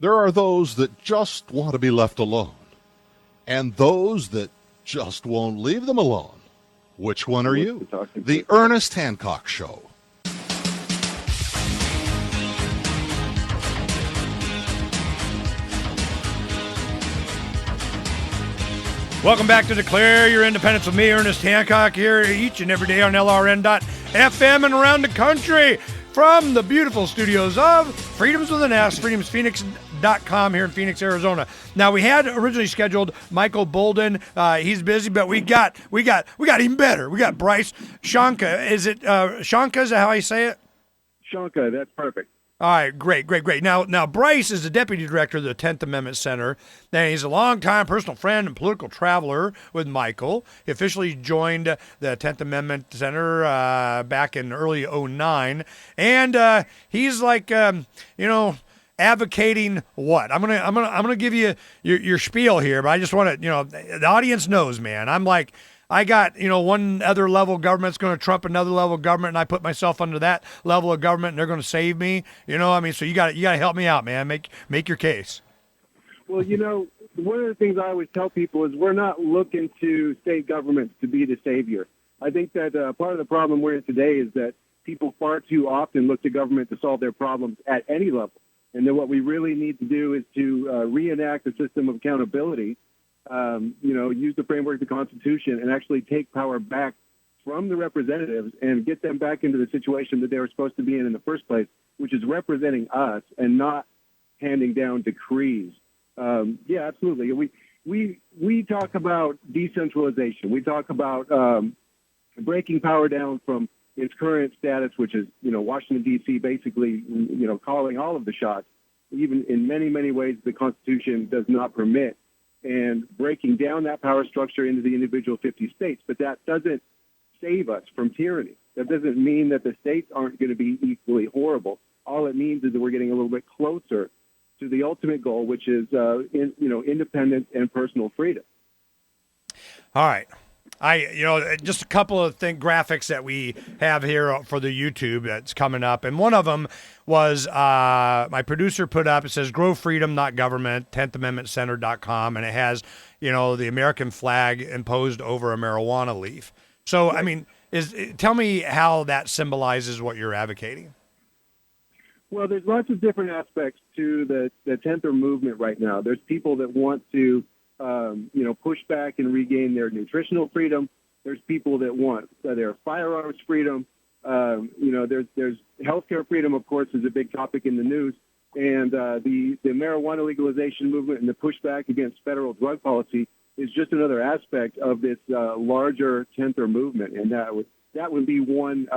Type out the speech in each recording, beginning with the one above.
There are those that just want to be left alone, and those that just won't leave them alone. Which one are you? The Ernest Hancock Show. Welcome back to Declare Your Independence with me, Ernest Hancock, here each and every day on LRN.FM and around the country from the beautiful studios of Freedoms with an S, freedomsphoenix.com here in Phoenix, Arizona. Now, we had originally scheduled Michael Bolden. He's busy, but we got even better. We got Bryce Shanka. Is it Shanka? Is that how you say it? Shanka, that's perfect. All right, great. Now Bryce is the deputy director of the 10th Amendment Center. And he's a longtime personal friend and political traveler with Michael. He officially joined the 10th Amendment Center back in early '09, and he's like, advocating what? I'm gonna give you your spiel here, but I just want to, the audience knows, man. I'm like, I got, one other level of government's going to trump another level of government, and I put myself under that level of government, and they're going to save me. So you got to help me out, man. Make your case. Well, one of the things I always tell people is we're not looking to state governments to be the savior. I think that part of the problem we're in today is that people far too often look to government to solve their problems at any level. And then what we really need to do is to reenact a system of accountability, use the framework of the Constitution and actually take power back from the representatives and get them back into the situation that they were supposed to be in the first place, which is representing us and not handing down decrees. Yeah, absolutely. We talk about decentralization. We talk about breaking power down from its current status, which is, Washington, D.C. basically, calling all of the shots, even in many, many ways the Constitution does not permit, and breaking down that power structure into the individual 50 states. But that doesn't save us from tyranny. That doesn't mean that the states aren't going to be equally horrible. All it means is that we're getting a little bit closer to the ultimate goal, which is, independence and personal freedom. All right. Just a couple of graphics that we have here for the YouTube that's coming up. And one of them was my producer put up. It says, Grow Freedom, Not Government, 10thamendmentcenter.com. And it has, the American flag imposed over a marijuana leaf. So, tell me how that symbolizes what you're advocating. Well, there's lots of different aspects to the 10th movement right now. There's people that want to push back and regain their nutritional freedom. There's people that want their firearms freedom. There's healthcare freedom, of course, is a big topic in the news. And the marijuana legalization movement and the pushback against federal drug policy is just another aspect of this larger 10th movement. And that would be one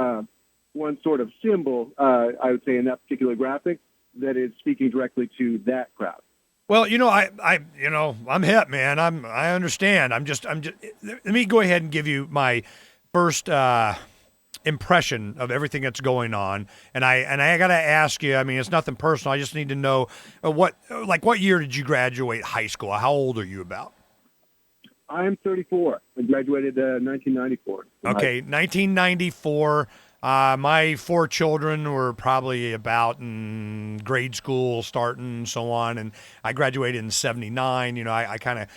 sort of symbol, I would say, in that particular graphic that is speaking directly to that crowd. Well, I'm hip, man. I understand. I'm just. Let me go ahead and give you my first impression of everything that's going on, and I got to ask you. It's nothing personal. I just need to know what year did you graduate high school? How old are you about? I'm 34. I graduated 1994. Okay, 1994. My four children were probably about in grade school starting and so on, and I graduated in 79. I kind of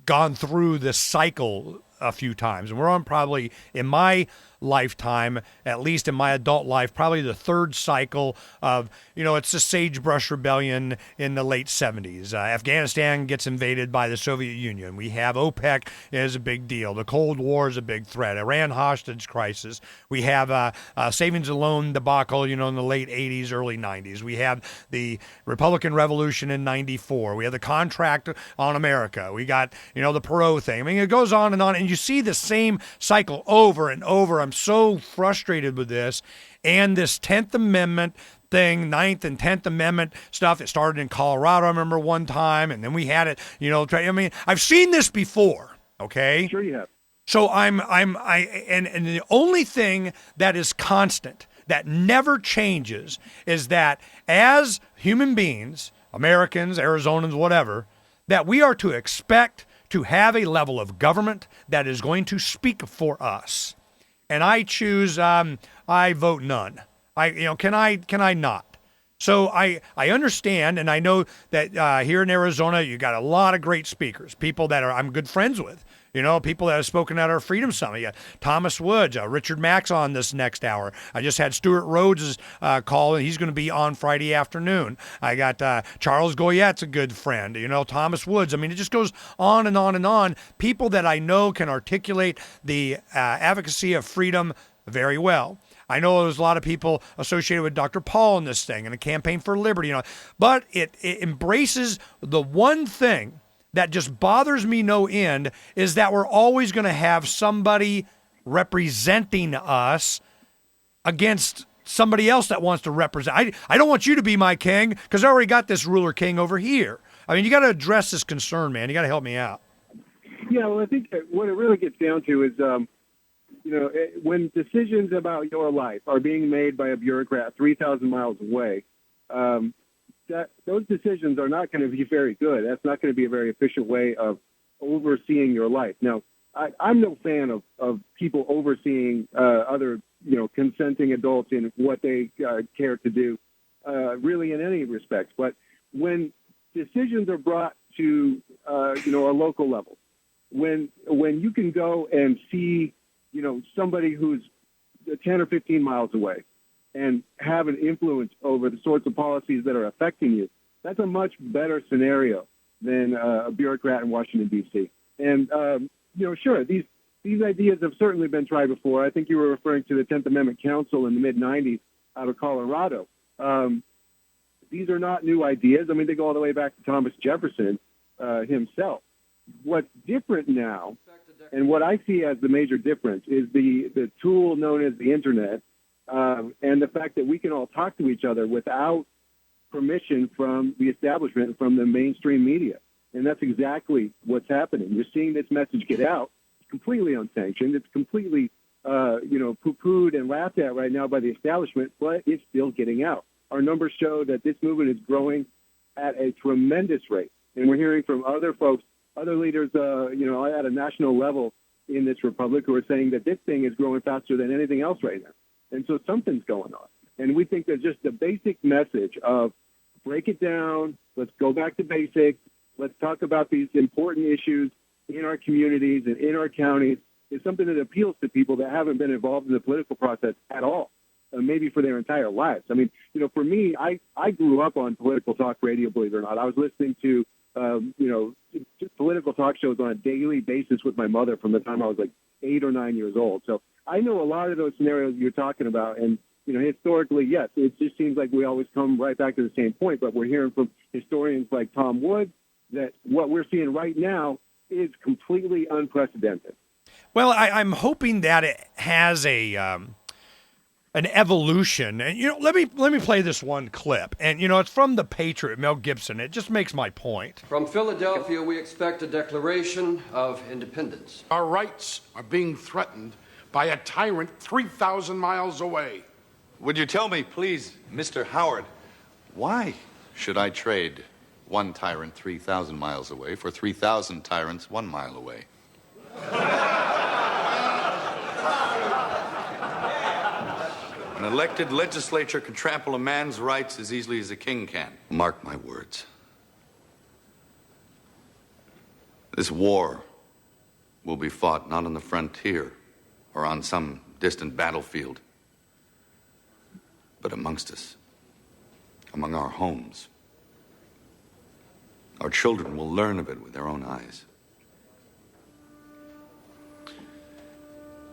gone through this cycle a few times, and we're on probably, in my lifetime, at least in my adult life, probably the third cycle of, it's the Sagebrush Rebellion in the late 70s. Afghanistan gets invaded by the Soviet Union. We have OPEC is a big deal. The Cold War is a big threat. Iran hostage crisis. We have savings and loan debacle, in the late 80s, early 90s. We have the Republican Revolution in 94. We have the contract on America. We got, the Perot thing. It goes on, and you see the same cycle over and over. I'm so frustrated with this. And this 10th Amendment thing, 9th and 10th Amendment stuff, it started in Colorado, I remember one time, and then we had it, I've seen this before, okay? Sure you have. So and the only thing that is constant, that never changes, is that as human beings, Americans, Arizonans, whatever, that we are to expect to have a level of government that is going to speak for us. And I choose, I vote none. Can I not? So I understand, and I know that here in Arizona, you got a lot of great speakers, people that I'm good friends with. People that have spoken at our Freedom Summit. You got Thomas Woods, Richard Max on this next hour. I just had Stuart Rhodes' call, and he's going to be on Friday afternoon. I got Charles Goyette's a good friend. Thomas Woods. I mean, it just goes on and on and on. People that I know can articulate the advocacy of freedom very well. I know there's a lot of people associated with Dr. Paul in this thing and the Campaign for Liberty, but it embraces the one thing that just bothers me no end, is that we're always going to have somebody representing us against somebody else that wants to represent. I don't want you to be my king because I already got this ruler king over here. I mean, you got to address this concern, man. You got to help me out. Yeah, well, I think that what it really gets down to is, when decisions about your life are being made by a bureaucrat 3,000 miles away, that those decisions are not going to be very good. That's not going to be a very efficient way of overseeing your life. Now, I'm no fan of people overseeing other, consenting adults in what they care to do, really in any respect. But when decisions are brought to, a local level, when you can go and see, somebody who's 10 or 15 miles away, and have an influence over the sorts of policies that are affecting you, that's a much better scenario than a bureaucrat in Washington, D.C. And, sure, these ideas have certainly been tried before. I think you were referring to the 10th Amendment Council in the mid-'90s out of Colorado. These are not new ideas. I mean, they go all the way back to Thomas Jefferson himself. What's different now, and what I see as the major difference, is the tool known as the Internet, and the fact that we can all talk to each other without permission from the establishment and from the mainstream media. And that's exactly what's happening. You're seeing this message get out. It's completely unsanctioned. It's completely, poo-pooed and laughed at right now by the establishment, but it's still getting out. Our numbers show that this movement is growing at a tremendous rate. And we're hearing from other folks, other leaders, at a national level in this republic who are saying that this thing is growing faster than anything else right now. And so something's going on. And we think that just the basic message of break it down, let's go back to basics, let's talk about these important issues in our communities and in our counties is something that appeals to people that haven't been involved in the political process at all, maybe for their entire lives. I mean, for me, I grew up on political talk radio, believe it or not. I was listening to, just political talk shows on a daily basis with my mother from the time I was like 8 or 9 years old. So I know a lot of those scenarios you're talking about. And, historically, yes, it just seems like we always come right back to the same point. But we're hearing from historians like Tom Woods that what we're seeing right now is completely unprecedented. Well, I'm hoping that it has an evolution. And, let me play this one clip. And, it's from The Patriot, Mel Gibson. It just makes my point. From Philadelphia, we expect a declaration of independence. Our rights are being threatened by a tyrant 3,000 miles away. Would you tell me, please, Mr. Howard, why should I trade one tyrant 3,000 miles away for 3,000 tyrants 1 mile away? An elected legislature can trample a man's rights as easily as a king can. Mark my words. This war will be fought not on the frontier or on some distant battlefield, but amongst us, among our homes. Our children will learn of it with their own eyes.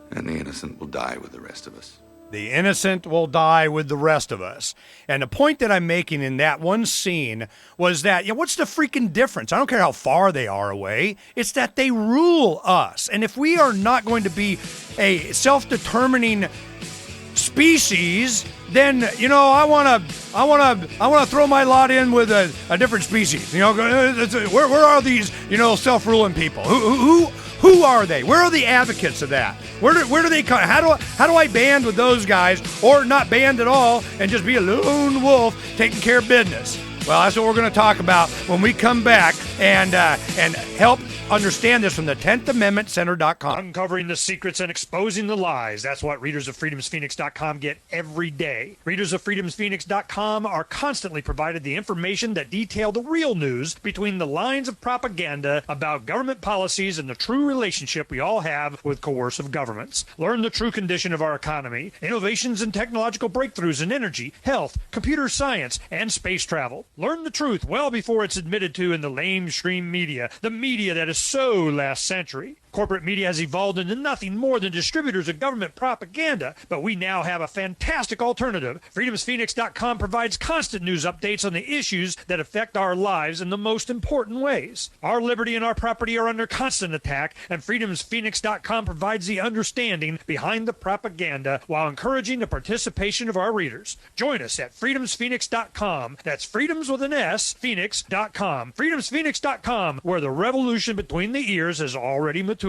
And the innocent will die with the rest of us. The innocent will die with the rest of us. And the point that I'm making in that one scene was that, what's the freaking difference? I don't care how far they are away. It's that they rule us. And if we are not going to be a self-determining species, then I want to throw my lot in with a different species. Where are these self-ruling people? Who are they? Where are the advocates of that? Where do they come? How do I band with those guys, or not band at all and just be a lone wolf taking care of business? Well, that's what we're going to talk about when we come back and help understand this from the 10th Amendment Center.com. Uncovering the secrets and exposing the lies. That's what readers of freedomsphoenix.com get every day. Readers of freedomsphoenix.com are constantly provided the information that detail the real news between the lines of propaganda about government policies and the true relationship we all have with coercive governments. Learn the true condition of our economy, innovations and technological breakthroughs in energy, health, computer science, and space travel. Learn the truth well before it's admitted to in the lamestream media, the media that is so last century. Corporate media has evolved into nothing more than distributors of government propaganda, but we now have a fantastic alternative. FreedomsPhoenix.com provides constant news updates on the issues that affect our lives in the most important ways. Our liberty and our property are under constant attack, and FreedomsPhoenix.com provides the understanding behind the propaganda while encouraging the participation of our readers. Join us at FreedomsPhoenix.com. That's freedoms with an S, Phoenix.com. FreedomsPhoenix.com, where the revolution between the ears has already matured.